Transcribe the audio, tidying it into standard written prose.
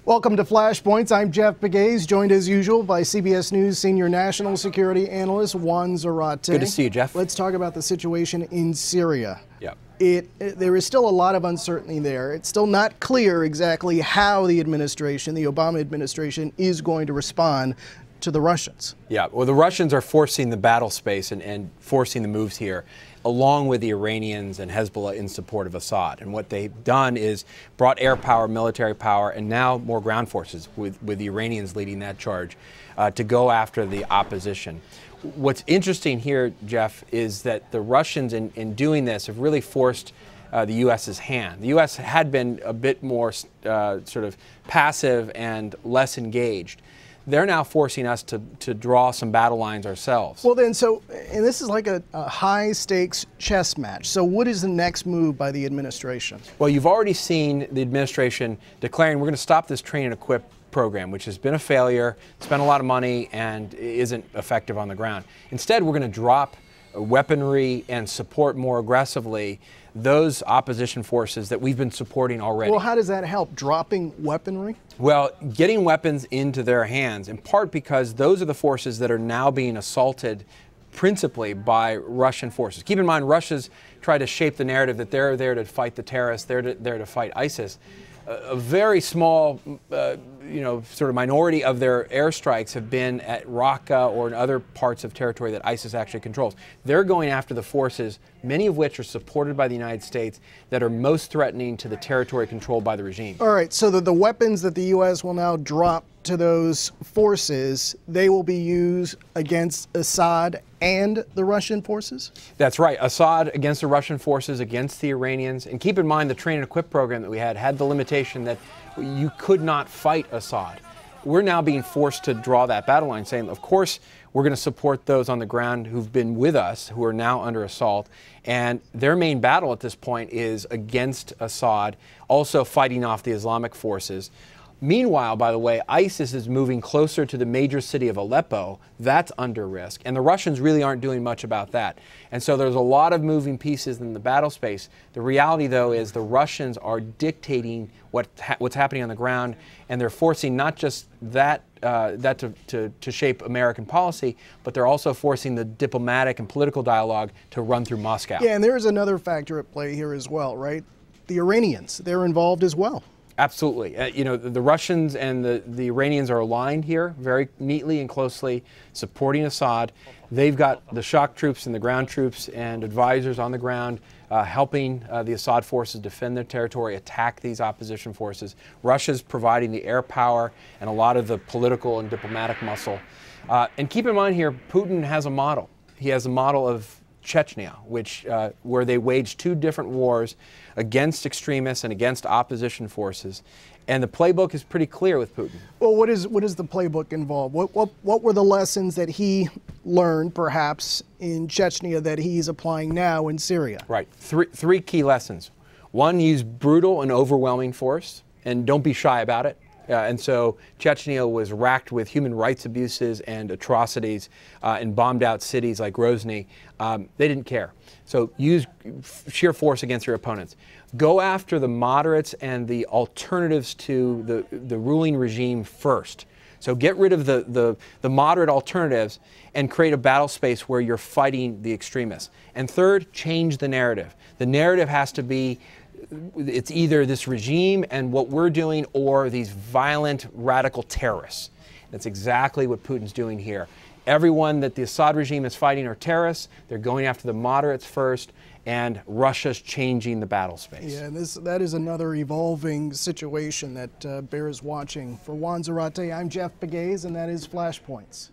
Welcome to Flashpoints. I'm Jeff Pegues, joined as usual by CBS News senior national security analyst Juan Zarate. Good to see you, Jeff. Let's talk about the situation in Syria. Yeah. There is still a lot of uncertainty there. It's still not clear exactly how the administration, the Obama administration, is going to respond to the Russians. Yeah, well, the Russians are forcing the battle space and forcing the moves here, along with the Iranians and Hezbollah in support of Assad. And what they've done is brought air power, military power, and now more ground forces, with the Iranians leading that charge, to go after the opposition. What's interesting here, Jeff, is that the Russians, in doing this, have really forced the U.S.'s hand. The U.S. had been a bit more sort of passive and less engaged. They're now forcing us to draw some battle lines ourselves. Well then, and this is like a high-stakes chess match. So what is the next move by the administration? Well, you've already seen the administration declaring we're going to stop this train and equip program, which has been a failure, spent a lot of money, and isn't effective on the ground. Instead, we're going to drop weaponry and support more aggressively those opposition forces that we've been supporting already. Well, how does that help, dropping weaponry? Well, getting weapons into their hands, in part because those are the forces that are now being assaulted principally by Russian forces. Keep in mind, Russia's tried to shape the narrative that they're there to fight the terrorists, they're there to fight ISIS. A very small, sort of minority of their airstrikes have been at Raqqa or in other parts of territory that ISIS actually controls. They're going after the forces, many of which are supported by the United States, that are most threatening to the territory controlled by the regime. All right, so the weapons that the U.S. will now drop to those forces, they will be used against Assad and the Russian forces? That's right. Assad against the Russian forces, against the Iranians. And keep in mind, the train and equip program that we had the limitation that you could not fight Assad. We're now being forced to draw that battle line, saying, of course, we're going to support those on the ground who've been with us, who are now under assault. And their main battle at this point is against Assad, also fighting off the Islamic forces. Meanwhile, by the way, ISIS is moving closer to the major city of Aleppo. That's under risk. And the Russians really aren't doing much about that. And so there's a lot of moving pieces in the battle space. The reality, though, is the Russians are dictating what's happening on the ground, and they're forcing not just that to shape American policy, but they're also forcing the diplomatic and political dialogue to run through Moscow. Yeah, and there's another factor at play here as well, right? The Iranians, they're involved as well. Absolutely. The Russians and the Iranians are aligned here very neatly and closely, supporting Assad. They've got the shock troops and the ground troops and advisors on the ground helping the Assad forces defend their territory, attack these opposition forces. Russia's providing the air power and a lot of the political and diplomatic muscle. And keep in mind here, Putin has a model. He has a model of Chechnya, where they waged two different wars against extremists and against opposition forces, and the playbook is pretty clear with Putin. Well, what does the playbook involve? What were the lessons that he learned, perhaps, in Chechnya that he's applying now in Syria? Right. Three key lessons. One, use brutal and overwhelming force, and don't be shy about it. And so Chechnya was racked with human rights abuses and atrocities in bombed out cities like Grozny. They didn't care. So use sheer force against your opponents. Go after the moderates and the alternatives to the ruling regime first. So get rid of the moderate alternatives and create a battle space where you're fighting the extremists. And third, change the narrative. The narrative has to be, it's either this regime and what we're doing or these violent radical terrorists. That's exactly what Putin's doing here. Everyone that the Assad regime is fighting are terrorists. They're going after the moderates first, and Russia's changing the battle space. Yeah, and that is another evolving situation that bears watching. For Juan Zarate, I'm Jeff Pegues, and that is Flashpoints.